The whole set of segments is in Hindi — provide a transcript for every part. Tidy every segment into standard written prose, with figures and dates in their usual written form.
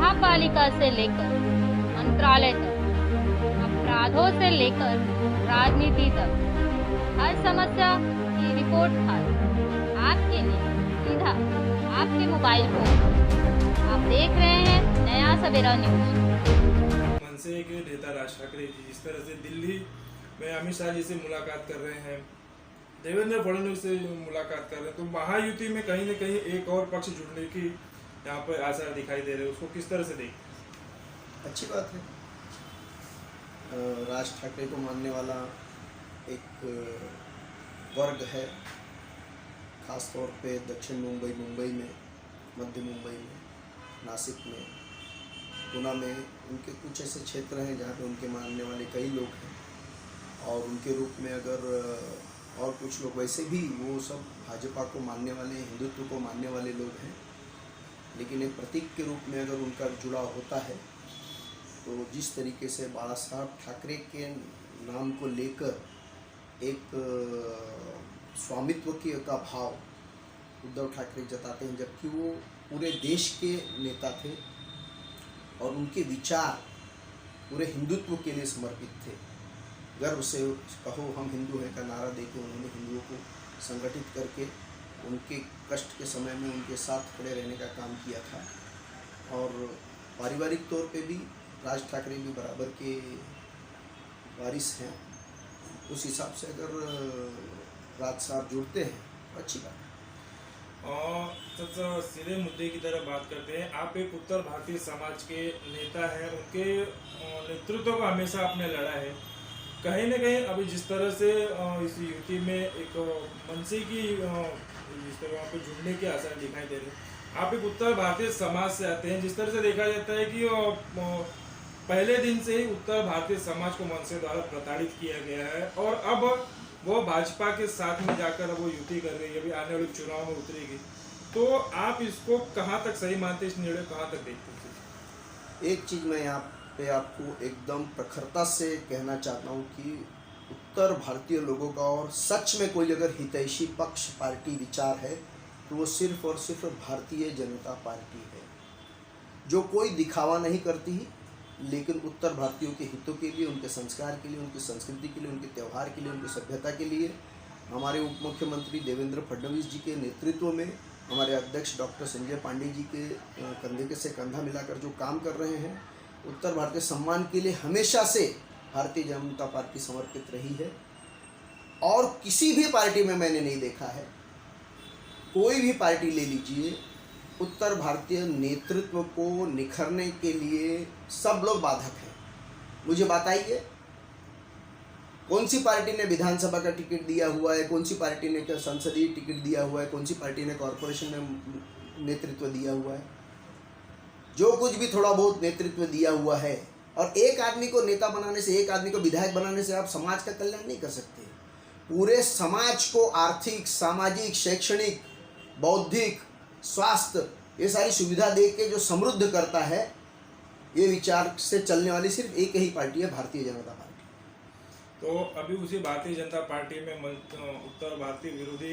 महापालिका से लेकर मंत्रालय तक, अपराधों से लेकर राजनीति तक, हर समस्या की रिपोर्ट खास आपके लिए सीधा आपके मोबाइल फोन। आप देख रहे हैं नया सवेरा न्यूज। मनसे के नेता राज ठाकरे जी जिस तरह से दिल्ली में अमित शाह जी से मुलाकात कर रहे हैं, देवेंद्र फडणवीस से मुलाकात कर रहे हैं, तो महायुति में कहीं न कहीं एक और पक्ष जुड़ने की यहाँ पर आसार दिखाई दे रहे हैं। उसको किस तरह से देखते? अच्छी बात है। राज ठाकरे को मानने वाला एक वर्ग है, ख़ास तौर पे दक्षिण मुंबई में, मध्य मुंबई में, नासिक में, पुणे में। उनके कुछ ऐसे क्षेत्र हैं जहाँ पे उनके मानने वाले कई लोग हैं, और उनके रूप में अगर और कुछ लोग वैसे भी वो सब भाजपा को मानने वाले, हिंदुत्व को मानने वाले लोग हैं। लेकिन एक प्रतीक के रूप में अगर उनका जुड़ाव होता है तो जिस तरीके से बाला साहब ठाकरे के नाम को लेकर एक स्वामित्व का भाव उद्धव ठाकरे जताते हैं, जबकि वो पूरे देश के नेता थे और उनके विचार पूरे हिंदुत्व के लिए समर्पित थे। गर्व से कहो हम हिंदू हैं का नारा देकर उन्होंने हिंदुओं को संगठित करके उनके कष्ट के समय में उनके साथ खड़े रहने का काम किया था। और पारिवारिक तौर पे भी राज ठाकरे भी बराबर के वारिस हैं। उस हिसाब से अगर राज साहब जुड़ते हैं तो अच्छी बात है। और सबसे सीधे मुद्दे की तरफ बात करते हैं। आप एक उत्तर भारतीय समाज के नेता हैं, उनके नेतृत्व को हमेशा आपने लड़ा है। कहीं न कहीं अभी जिस तरह से इस युति में एक मनसे की जिस तरह वहाँ पे जुड़ने के आसार दिखाई दे रहे हैं, आप एक उत्तर भारतीय समाज से आते हैं। जिस तरह से देखा जाता है कि पहले दिन से ही उत्तर भारतीय समाज को मनसे द्वारा प्रताड़ित किया गया है, और अब वो भाजपा के साथ में जाकर वो युति कर रही है, अभी आने वाले चुनाव में उतरेगी। तो आप इसको कहाँ तक सही मानते हैं, इस निर्णय कहाँ तक देखते हैं? एक चीज़ मैं यहाँ पे आपको एकदम प्रखरता से कहना चाहता हूँ कि उत्तर भारतीय लोगों का और सच में कोई अगर हितैषी पक्ष पार्टी विचार है तो वो सिर्फ और सिर्फ भारतीय जनता पार्टी है, जो कोई दिखावा नहीं करती, लेकिन उत्तर भारतीयों के हितों के लिए, उनके संस्कार के लिए, उनकी संस्कृति के लिए, उनके त्यौहार के लिए, उनकी सभ्यता के लिए हमारे उप मुख्यमंत्री देवेंद्र फडणवीस जी के नेतृत्व में हमारे अध्यक्ष डॉक्टर संजय पांडे जी के कंधे से कंधा मिलाकर जो काम कर रहे हैं, उत्तर भारतीय सम्मान के लिए हमेशा से भारतीय जनता पार्टी समर्पित रही है। और किसी भी पार्टी में मैंने नहीं देखा है, कोई भी पार्टी ले लीजिए, उत्तर भारतीय नेतृत्व को निखरने के लिए सब लोग बाधक हैं। मुझे बताइए कौन सी पार्टी ने विधानसभा का टिकट दिया हुआ है, कौन सी पार्टी ने संसदीय टिकट दिया हुआ है, कौन सी पार्टी ने कॉरपोरेशन में नेतृत्व दिया हुआ है। जो कुछ भी थोड़ा बहुत नेतृत्व दिया हुआ है, और एक आदमी को नेता बनाने से, एक आदमी को विधायक बनाने से आप समाज का कल्याण नहीं कर सकते। पूरे समाज को आर्थिक, सामाजिक, शैक्षणिक, बौद्धिक, स्वास्थ्य, ये सारी सुविधा दे के जो समृद्ध करता है, ये विचार से चलने वाली सिर्फ एक ही पार्टी है, भारतीय जनता पार्टी। तो अभी उसी भारतीय जनता पार्टी में उत्तर भारतीय विरोधी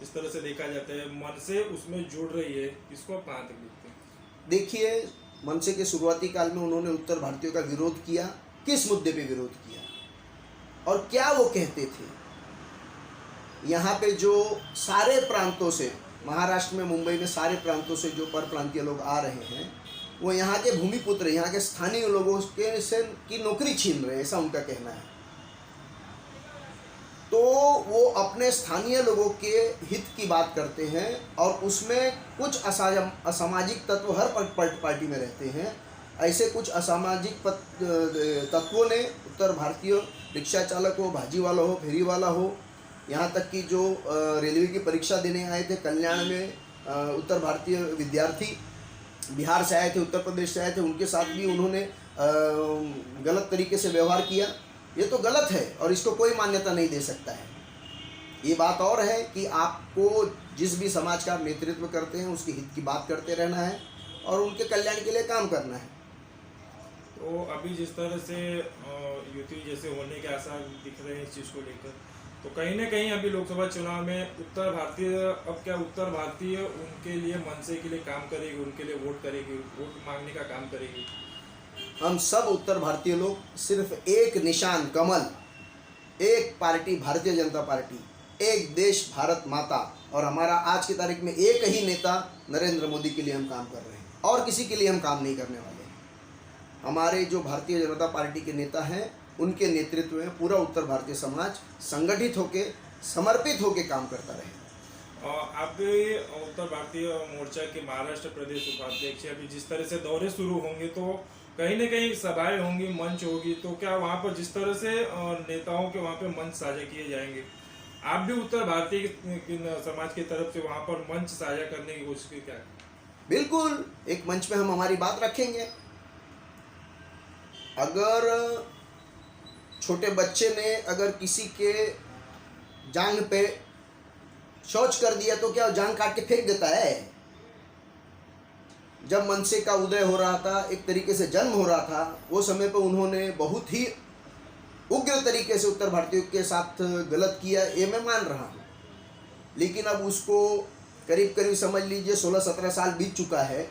इस तरह से देखा जाता है, मनसे उसमें जुड़ रही है, इसको कहाँ तक देखते हैं? देखिए, मनसे के शुरुआती काल में उन्होंने उत्तर भारतीयों का विरोध किया। किस मुद्दे पे विरोध किया और क्या वो कहते थे? यहाँ पे जो सारे प्रांतों से, महाराष्ट्र में, मुंबई में सारे प्रांतों से जो पर प्रांतीय लोग आ रहे हैं, वो यहाँ के भूमिपुत्र, यहाँ के स्थानीय लोगों के से की नौकरी छीन रहे हैं, ऐसा उनका कहना है। तो वो अपने स्थानीय लोगों के हित की बात करते हैं, और उसमें कुछ असामाजिक तत्व हर पार्टी में रहते हैं। ऐसे कुछ असामाजिक तत्वों ने उत्तर भारतीय रिक्शा चालक हो, भाजी वाला हो, फेरी वाला हो, यहाँ तक कि जो रेलवे की परीक्षा देने आए थे कल्याण में, उत्तर भारतीय विद्यार्थी बिहार से आए थे, उत्तर प्रदेश से आए थे, उनके साथ भी उन्होंने गलत तरीके से व्यवहार किया। ये तो गलत है और इसको कोई मान्यता नहीं दे सकता है। ये बात और है कि आपको जिस भी समाज का आप नेतृत्व करते हैं उसके हित की बात करते रहना है और उनके कल्याण के लिए काम करना है। तो अभी जिस तरह से युति जैसे होने के आसार दिख रहे हैं इस चीज़ को लेकर, तो कहीं ना कहीं अभी लोकसभा चुनाव में उत्तर भारतीय उनके लिए मनसे के लिए काम करेगी, उनके लिए वोट करेगी, वोट मांगने का काम करेगी? हम सब उत्तर भारतीय लोग सिर्फ एक निशान कमल, एक पार्टी भारतीय जनता पार्टी, एक देश भारत माता, और हमारा आज की तारीख में एक ही नेता नरेंद्र मोदी के लिए हम काम कर रहे हैं और किसी के लिए हम काम नहीं करने वाले। हमारे जो भारतीय जनता पार्टी के नेता हैं उनके नेतृत्व में पूरा उत्तर भारतीय समाज संगठित होकर समर्पित होकर काम करता रहे। आप उत्तर भारतीय मोर्चा के महाराष्ट्र प्रदेश उपाध्यक्ष, अभी जिस तरह से दौरे शुरू होंगे तो कहीं ना कहीं सभाएं होंगी, मंच होगी, तो क्या वहाँ पर जिस तरह से नेताओं के वहाँ पे मंच साझा किए जाएंगे, आप भी उत्तर भारतीय समाज की तरफ से वहाँ पर मंच साझा करने की कोशिश की क्या? बिल्कुल, एक मंच पे हम हमारी बात रखेंगे। अगर छोटे बच्चे ने अगर किसी के जांघ पे शौच कर दिया तो क्या जांघ काट के फेंक देता है? जब मनसे का उदय हो रहा था, एक तरीके से जन्म हो रहा था, वो समय पे उन्होंने बहुत ही उग्र तरीके से उत्तर भारतीयों के साथ गलत किया, ये मैं मान रहा हूँ। लेकिन अब उसको करीब करीब समझ लीजिए 16-17 साल बीत चुका है।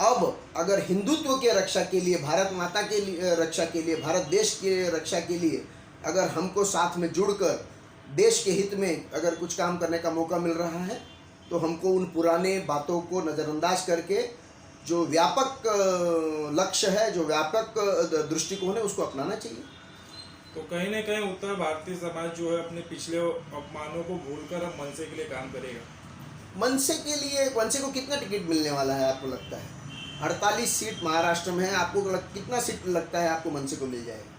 अब अगर हिंदुत्व के रक्षा के लिए, भारत माता के लिए रक्षा के लिए, भारत देश के रक्षा के लिए अगर हमको साथ में जुड़कर देश के हित में अगर कुछ काम करने का मौका मिल रहा है तो हमको उन पुराने बातों को नज़रअंदाज करके जो व्यापक लक्ष्य है, जो व्यापक दृष्टिकोण है, उसको अपनाना चाहिए। तो कहीं ना कहीं उत्तर भारतीय समाज जो है अपने पिछले अपमानों को भूलकर अब मनसे के लिए काम करेगा। मनसे को कितना टिकट मिलने वाला है आपको लगता है? 48 सीट महाराष्ट्र में है, आपको कितना सीट लगता है आपको मनसे को मिल जाएगा?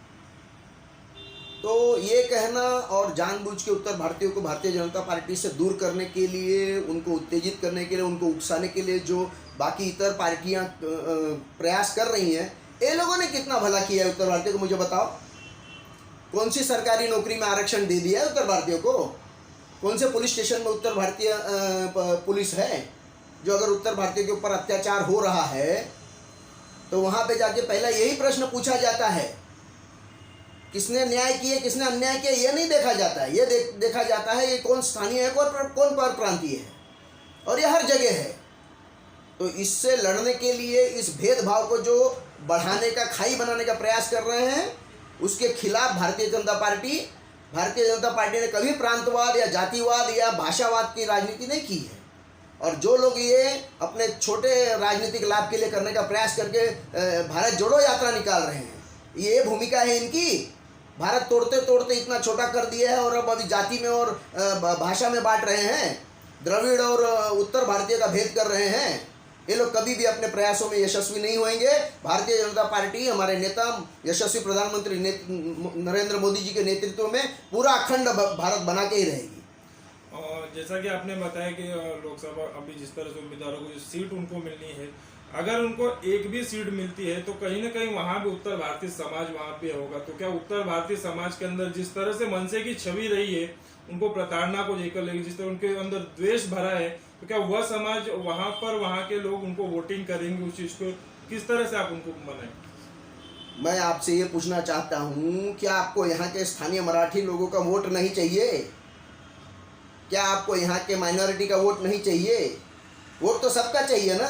तो ये कहना और जानबूझ के उत्तर भारतीयों को भारतीय जनता पार्टी से दूर करने के लिए, उनको उत्तेजित करने के लिए, उनको उकसाने के लिए जो बाकी इतर पार्टियां प्रयास कर रही हैं, ये लोगों ने कितना भला किया है उत्तर भारतीय को? मुझे बताओ, कौन सी सरकारी नौकरी में आरक्षण दे दिया है उत्तर भारतीयों को? कौन से पुलिस स्टेशन में उत्तर भारतीय पुलिस है? जो अगर उत्तर भारतीय के ऊपर अत्याचार हो रहा है तो वहाँ पे जाके पहला यही प्रश्न पूछा जाता है, किसने न्याय किया, किसने अन्याय किया? ये नहीं देखा जाता है। ये देखा जाता है ये कौन स्थानीय है, कौन पर प्रांतीय है, और ये हर जगह है। तो इससे लड़ने के लिए, इस भेदभाव को जो बढ़ाने का, खाई बनाने का प्रयास कर रहे हैं, उसके खिलाफ भारतीय जनता पार्टी ने कभी प्रांतवाद या जातिवाद या भाषावाद की राजनीति नहीं की है। और जो लोग ये अपने छोटे राजनीतिक लाभ के लिए करने का प्रयास करके भारत जोड़ो यात्रा निकाल रहे हैं, ये भूमिका है इनकी। भारत तोड़ते तोड़ते इतना छोटा कर दिया है और अब अभी जाति में और भाषा में बांट रहे हैं, द्रविड़ और उत्तर भारतीय का भेद कर रहे हैं। ये लोग कभी भी अपने प्रयासों में यशस्वी नहीं होंगे। भारतीय जनता पार्टी, हमारे नेता यशस्वी प्रधानमंत्री नरेंद्र मोदी जी के नेतृत्व में पूरा अखंड भारत बना के ही रहेगी। और जैसा कि आपने बताया कि लोकसभा अभी जिस तरह से उम्मीदवारों को सीट उनको मिलनी है, अगर उनको एक भी सीट मिलती है तो कहीं ना कहीं वहाँ भी उत्तर भारतीय समाज वहाँ पे होगा। तो क्या उत्तर भारतीय समाज के अंदर जिस तरह से मनसे की छवि रही है, उनको प्रताड़ना को लेकर लेगी, जिस तरह उनके अंदर द्वेष भरा है, तो क्या वह समाज वहाँ पर, वहाँ के लोग उनको वोटिंग करेंगे? उस चीज़ को किस तरह से आप उनको मनाएं? मैं आपसे ये पूछना चाहता हूँ, क्या आपको यहाँ के स्थानीय मराठी लोगों का वोट नहीं चाहिए? क्या आपको यहाँ के माइनॉरिटी का वोट नहीं चाहिए? वोट तो सबका चाहिए ना।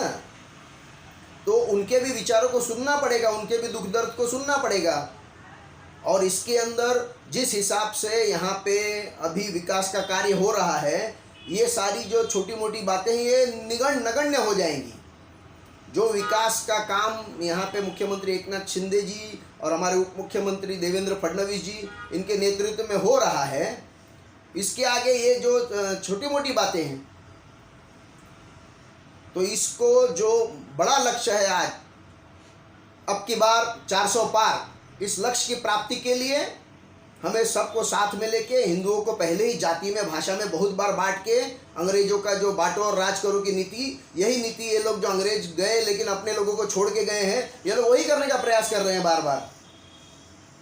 तो उनके भी विचारों को सुनना पड़ेगा, उनके भी दुख दर्द को सुनना पड़ेगा। और इसके अंदर जिस हिसाब से यहाँ पे अभी विकास का कार्य हो रहा है, ये सारी जो छोटी मोटी बातें हैं ये नगण्य हो जाएंगी। जो विकास का काम यहाँ पे मुख्यमंत्री एकनाथ शिंदे जी और हमारे उप मुख्यमंत्री देवेंद्र फडणवीस जी इनके नेतृत्व में हो रहा है, इसके आगे ये जो छोटी मोटी बातें हैं, तो इसको जो बड़ा लक्ष्य है आज, अब की बार 400 पार, इस लक्ष्य की प्राप्ति के लिए हमें सबको साथ में लेके, हिंदुओं को पहले ही जाति में, भाषा में बहुत बार बांट के, अंग्रेजों का जो बांटो और राज करो की नीति, यही नीति ये लोग जो अंग्रेज गए लेकिन अपने लोगों को छोड़ के गए हैं, ये लोग वही करने का प्रयास कर रहे हैं बार बार।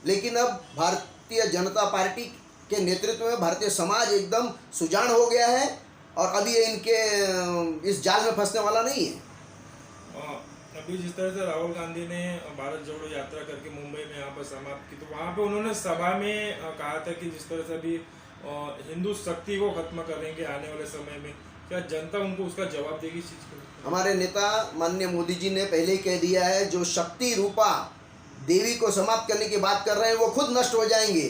लेकिन अब भारतीय जनता पार्टी के नेतृत्व में भारतीय समाज एकदम सुजान हो गया है और अभी ये इनके इस जाल में फंसने वाला नहीं है। अभी जिस तरह से राहुल गांधी ने भारत जोड़ो यात्रा करके मुंबई में यहाँ पर समाप्त की, तो वहाँ पे उन्होंने सभा में कहा था कि जिस तरह से अभी हिंदू शक्ति को खत्म करेंगे आने वाले समय में, क्या जनता उनको उसका जवाब देगी इस चीज को? हमारे नेता माननीय मोदी जी ने पहले ही कह दिया है, जो शक्ति रूपा देवी को समाप्त करने की बात कर रहे हैं वो खुद नष्ट हो जाएंगे।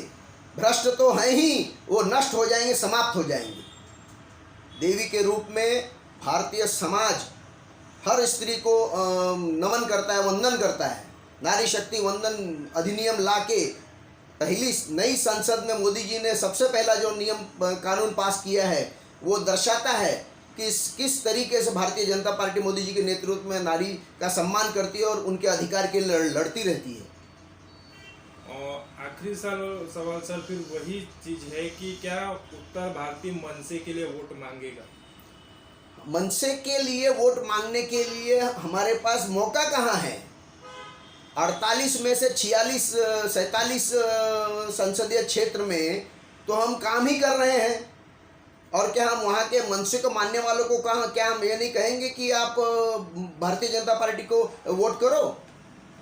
भ्रष्ट तो हैं ही, वो नष्ट हो जाएंगे, समाप्त हो जाएंगे। देवी के रूप में भारतीय समाज हर स्त्री को नमन करता है, वंदन करता है। नारी शक्ति वंदन अधिनियम लाके पहली नई संसद में मोदी जी ने सबसे पहला जो नियम कानून पास किया है वो दर्शाता है कि किस तरीके से भारतीय जनता पार्टी मोदी जी के नेतृत्व में नारी का सम्मान करती है और उनके अधिकार के लिए लड़ती रहती है। और आखिरी सवाल सर फिर वही चीज है कि क्या उत्तर भारतीय मनसे के लिए वोट मांगेगा? मनसे के लिए वोट मांगने के लिए हमारे पास मौका कहाँ है? 48 में से 47 संसदीय क्षेत्र में तो हम काम ही कर रहे हैं। और क्या हम वहाँ के मनसे को मानने वालों को क्या हम ये नहीं कहेंगे कि आप भारतीय जनता पार्टी को वोट करो?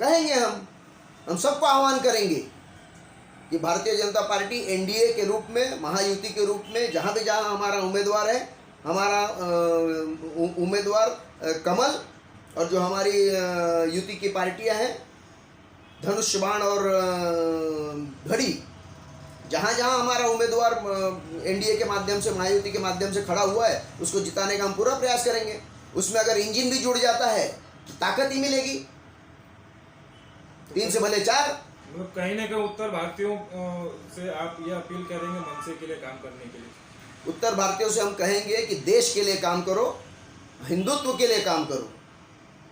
कहेंगे हम सबको आह्वान करेंगे कि भारतीय जनता पार्टी एनडीए के रूप में, महायुति के रूप में, जहाँ भी जहाँ हमारा उम्मीदवार है, हमारा उम्मीदवार कमल और जो हमारी युति की पार्टियां हैं धनुष बाण और घड़ी, जहाँ जहाँ हमारा उम्मीदवार एनडीए के माध्यम से, महायुति के माध्यम से खड़ा हुआ है, उसको जिताने का हम पूरा प्रयास करेंगे। उसमें अगर इंजन भी जुड़ जाता है तो ताकत ही मिलेगी, 3 से भले 4। मतलब कहीं ना कहीं उत्तर भारतीयों से आप ये अपील करेंगे मनसे के लिए काम करने के लिए? उत्तर भारतीयों से हम कहेंगे कि देश के लिए काम करो, हिंदुत्व के लिए काम करो,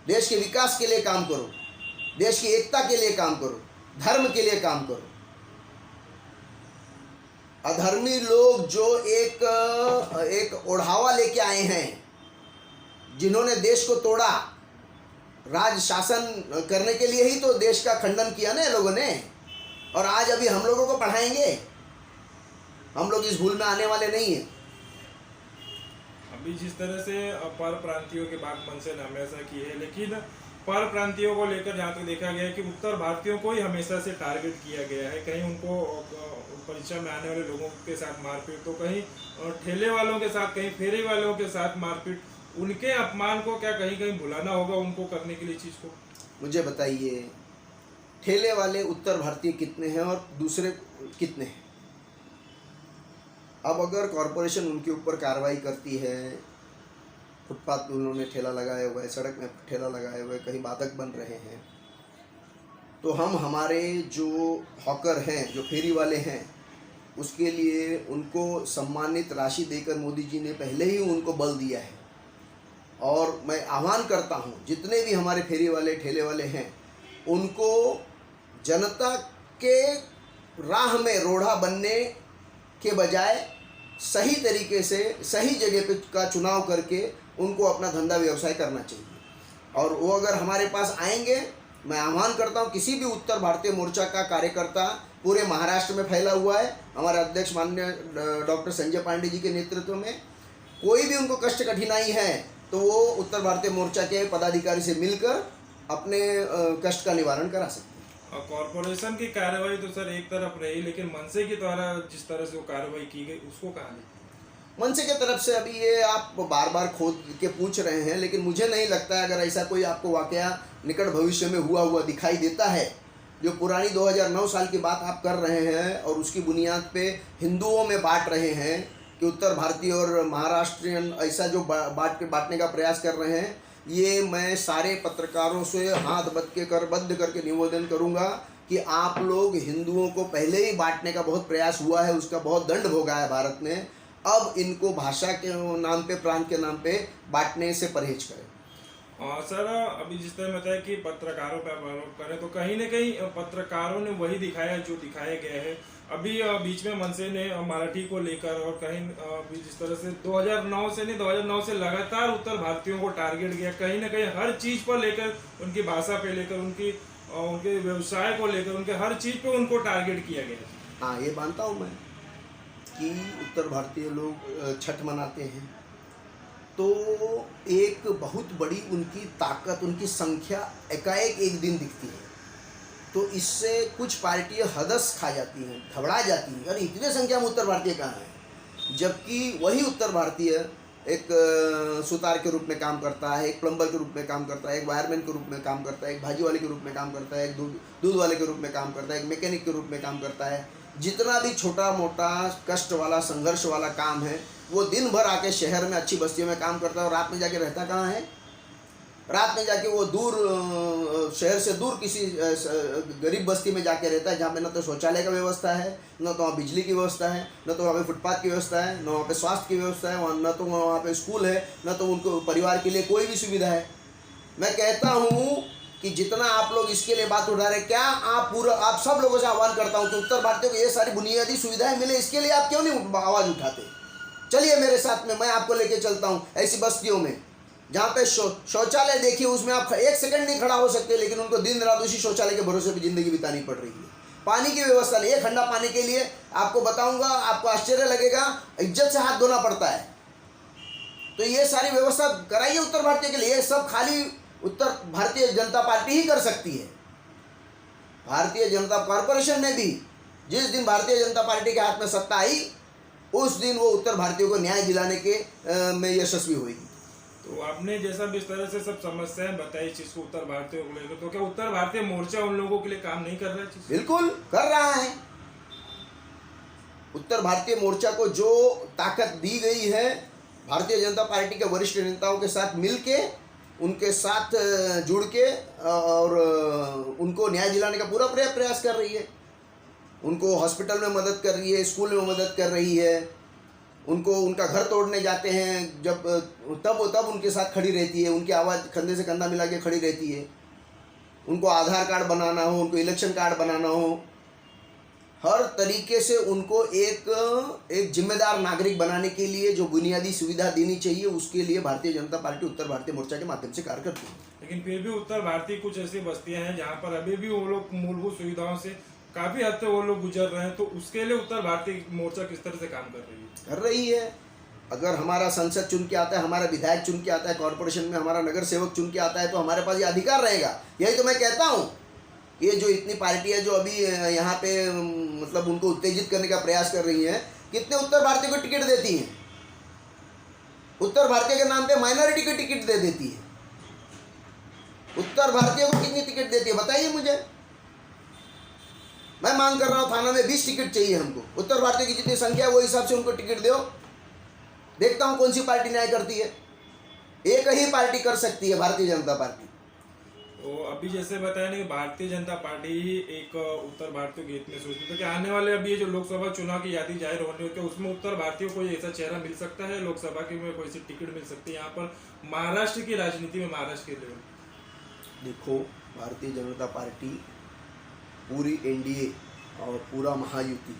देश के विकास के लिए काम करो, देश की एकता के लिए काम करो, धर्म के लिए काम करो। अधर्मी लोग जो एक ओढ़ावा लेके आए हैं, जिन्होंने देश को तोड़ा, राज शासन करने के लिए ही तो देश का खंडन किया ना लोगों ने। और आज अभी हम लोगों को पढ़ाएंगे, हम लोग इस भूल में आने वाले नहीं हैं। अभी जिस तरह से पर प्रांतियों की बात मनसे ने हमेशा की है, लेकिन पर प्रांतियों को लेकर जहाँ तक देखा गया है कि उत्तर भारतीयों को ही हमेशा से टारगेट किया गया है। कहीं उनको परीक्षा में आने वाले लोगों के साथ मारपीट, तो कहीं ठेले वालों के साथ, कहीं फेरी वालों के साथ मारपीट। उनके अपमान को क्या कहीं कहीं भुलाना होगा उनको करने के लिए चीज़ को? मुझे बताइए, ठेले वाले उत्तर भारतीय कितने हैं और दूसरे कितने हैं? अब अगर कॉरपोरेशन उनके ऊपर कार्रवाई करती है, फुटपाथ पे उन्होंने ठेला लगाया हुआ है, सड़क में ठेला लगाए हुए, कहीं बाधक बन रहे हैं, तो हम हमारे जो हॉकर हैं, जो फेरी वाले हैं, उसके लिए उनको सम्मानित राशि देकर मोदी जी ने पहले ही उनको बल दिया है। और मैं आह्वान करता हूँ जितने भी हमारे फेरी वाले, ठेले वाले हैं, उनको जनता के राह में रोड़ा बनने के बजाय सही तरीके से सही जगह पे का चुनाव करके उनको अपना धंधा व्यवसाय करना चाहिए। और वो अगर हमारे पास आएंगे, मैं आह्वान करता हूँ, किसी भी उत्तर भारतीय मोर्चा का कार्यकर्ता पूरे महाराष्ट्र में फैला हुआ है, हमारे अध्यक्ष माननीय डॉक्टर संजय पांडे जी के नेतृत्व में, कोई भी उनको कष्ट कठिनाई है तो वो उत्तर भारतीय मोर्चा के पदाधिकारी से मिलकर अपने कष्ट का निवारण करा सकते हैं। कॉरपोरेशन की कार्रवाई तो सर एक तरफ रही, लेकिन मनसे की द्वारा जिस तरह से वो कार्रवाई की गई उसको कहाँ ले? मनसे की तरफ से अभी ये आप बार बार खोद के पूछ रहे हैं, लेकिन मुझे नहीं लगता है अगर ऐसा कोई आपको वाकया निकट भविष्य में हुआ दिखाई देता है, जो पुरानी 2009 साल की बात आप कर रहे हैं और उसकी बुनियाद पे हिंदुओं में बांट रहे हैं कि उत्तर भारतीय और महाराष्ट्रियन ऐसा जो बांटने का प्रयास कर रहे हैं, ये मैं सारे पत्रकारों से हाथ बद्ध करके निवेदन करूंगा कि आप लोग हिंदुओं को पहले ही बांटने का बहुत प्रयास हुआ है, उसका बहुत दंड भोगा है भारत ने। अब इनको भाषा के नाम पे, प्रांत के नाम पे बांटने से परहेज करें। सर अभी जिस तरह बताया कि पत्रकारों पर आरोप करें, तो कहीं न कहीं पत्रकारों ने वही दिखाया जो दिखाया गया है। अभी बीच में मनसे ने मराठी को लेकर और कहीं अभी जिस तरह से 2009 से लगातार उत्तर भारतीयों को टारगेट किया, कहीं ना कहीं हर चीज़ पर लेकर, उनकी भाषा पे लेकर, उनके व्यवसाय को लेकर, उनके हर चीज़ पे उनको टारगेट किया गया। हाँ, ये मानता हूँ मैं कि उत्तर भारतीय लोग छठ मनाते हैं, तो एक बहुत बड़ी उनकी ताकत, उनकी संख्या एकाएक एक दिन दिखती है। तो इससे कुछ पार्टियां हदस खा जाती हैं, घबरा जाती हैं, अरे इतने संख्या में उत्तर भारतीय कहाँ हैं, जबकि वही उत्तर भारतीय एक सुतार के रूप में काम करता है, एक प्लम्बर के रूप में काम करता है, एक वायरमैन के रूप में काम करता है, एक भाजी वाले के रूप में काम करता है, एक दूध वाले के रूप में काम करता है, एक मैकेनिक के रूप में काम करता है। जितना भी छोटा मोटा कष्ट वाला संघर्ष वाला काम है वो दिन भर आके शहर में अच्छी बस्तियों में काम करता है और रात में जाके रहता कहाँ है? रात में जाके वो दूर शहर से दूर किसी गरीब बस्ती में जाके रहता है, जहाँ पे न तो शौचालय का व्यवस्था है, न तो वहाँ बिजली की व्यवस्था है, न तो वहाँ पे फुटपाथ की व्यवस्था है, न वहाँ पे स्वास्थ्य की व्यवस्था है, न तो वहाँ पे स्कूल है, न तो उनको परिवार के लिए कोई भी सुविधा है। मैं कहता हूँ कि जितना आप लोग इसके लिए बात उठा रहे, क्या आप सब लोगों से आह्वान करता हूँ कि उत्तर भारतीयों को ये सारी बुनियादी सुविधाएं मिले, इसके लिए आप क्यों नहीं आवाज़ उठाते? चलिए मेरे साथ में, मैं आपको लेके चलता हूँ ऐसी बस्तियों में जहाँ पे शौचालय देखिए, उसमें आप एक सेकंड नहीं खड़ा हो सकते, लेकिन उनको दिन रात उसी शौचालय के भरोसे पे ज़िंदगी बितानी पड़ रही है। पानी की व्यवस्था नहीं, एक ठंडा पानी के लिए आपको बताऊंगा, आपको आश्चर्य लगेगा, इज्जत से हाथ धोना पड़ता है। तो ये सारी व्यवस्था कराइए उत्तर भारतीय के लिए, ये सब खाली उत्तर भारतीय जनता पार्टी ही कर सकती है। भारतीय जनता कॉरपोरेशन में भी जिस दिन भारतीय जनता पार्टी के हाथ में सत्ता आई, उस दिन वो उत्तर भारतीयों को न्याय दिलाने के में यशस्वी हुई। तो आपने जैसा भी इस तरह से सब समस्याएं बताई चीज को उत्तर भारतीय को लेकर, तो क्या उत्तर भारतीय मोर्चा उन लोगों के लिए काम नहीं कर रहा है? बिल्कुल कर रहा है। उत्तर भारतीय मोर्चा को जो ताकत दी गई है, भारतीय जनता पार्टी के वरिष्ठ नेताओं के साथ मिलके, उनके साथ जुड़ के और उनको न्याय दिलाने का पूरा प्रयास कर रही है। उनको हॉस्पिटल में मदद कर रही है, स्कूल में मदद कर रही है, उनको उनका घर तोड़ने जाते हैं जब तब उनके साथ खड़ी रहती है, उनकी आवाज़ कंधे से कंधा मिला के खड़ी रहती है। उनको आधार कार्ड बनाना हो, उनको इलेक्शन कार्ड बनाना हो, हर तरीके से उनको एक जिम्मेदार नागरिक बनाने के लिए जो बुनियादी सुविधा देनी चाहिए, उसके लिए भारतीय जनता पार्टी उत्तर भारतीय मोर्चा के माध्यम से कार्य करती है। लेकिन फिर भी उत्तर भारतीय कुछ ऐसी बस्तियां हैं जहाँ पर अभी भी वो लोग मूलभूत सुविधाओं से काफी हद तक वो लोग गुजर रहे हैं, तो उसके लिए उत्तर भारतीय मोर्चा किस तरह से काम कर रही है? कर रही है। अगर हमारा सांसद चुन के आता है, हमारा विधायक चुन के आता है, कॉर्पोरेशन में हमारा नगर सेवक चुन के आता है, तो हमारे पास ये अधिकार रहेगा। यही तो मैं कहता हूँ, ये जो इतनी पार्टियां जो अभी यहाँ पे मतलब उनको उत्तेजित करने का प्रयास कर रही हैं, कितने उत्तर भारतीय को टिकट देती हैं? उत्तर भारतीय के नाम पे माइनॉरिटी को टिकट दे देती है। उत्तर भारतीय को कितनी टिकट देती है बताइए मुझे। मैं मांग कर रहा हूँ, थाना में 20 टिकट चाहिए हमको। उत्तर भारतीय की जितनी संख्या है वो हिसाब से उनको टिकट दो। देखता हूँ कौन सी पार्टी न्याय करती है। एक ही पार्टी कर सकती है, भारतीय जनता पार्टी। तो अभी जैसे बताया ना कि भारतीय जनता पार्टी ही एक उत्तर भारतीय के हित में सोचती है, तो क्या आने वाले अभी ये जो लोकसभा चुनाव की यादी जाहिर होने होती है, उसमें उत्तर भारतीयों को ऐसा चेहरा मिल सकता है, लोकसभा की में कोई सी टिकट मिल सकती है? यहाँ पर महाराष्ट्र की राजनीति में, महाराष्ट्र के लिए देखो, भारतीय जनता पार्टी, पूरी एनडीए और पूरा महायुति,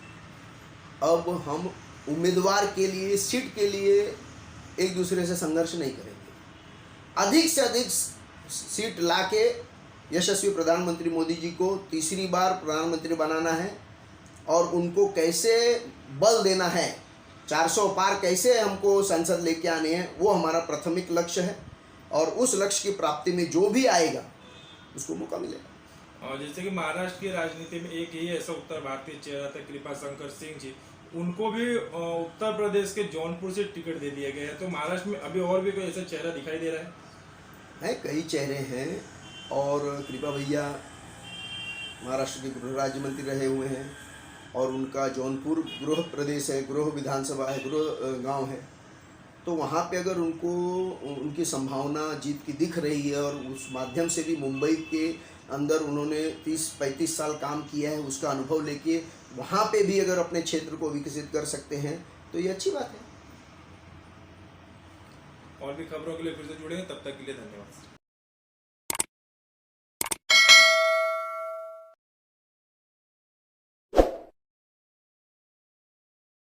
अब हम उम्मीदवार के लिए, सीट के लिए एक दूसरे से संघर्ष नहीं करेंगे। अधिक से अधिक सीट लाके यशस्वी प्रधानमंत्री मोदी जी को तीसरी बार प्रधानमंत्री बनाना है और उनको कैसे बल देना है, 400 पार कैसे हमको संसद लेके आने हैं, वो हमारा प्राथमिक लक्ष्य है। और उस लक्ष्य की प्राप्ति में जो भी आएगा उसको मौका मिलेगा। और जैसे कि महाराष्ट्र की राजनीति में एक ही ऐसा उत्तर भारतीय चेहरा था, कृपा शंकर सिंह जी, उनको भी उत्तर प्रदेश के जौनपुर से टिकट दे दिया गया है। तो महाराष्ट्र में अभी और भी कोई ऐसा चेहरा दिखाई दे रहा है? कई चेहरे हैं। और कृपा भैया महाराष्ट्र के गृह राज्य मंत्री रहे हुए हैं और उनका जौनपुर गृह प्रदेश है, गृह विधानसभा है, गृह गांव है। तो वहाँ पे अगर उनको उनकी संभावना जीत की दिख रही है और उस माध्यम से भी मुंबई के अंदर उन्होंने 30-35 साल काम किया है, उसका अनुभव लेके वहाँ पे भी अगर अपने क्षेत्र को विकसित कर सकते हैं तो ये अच्छी बात है। और भी खबरों के लिए फिर से जुड़ेंगे, तब तक के लिए धन्यवाद।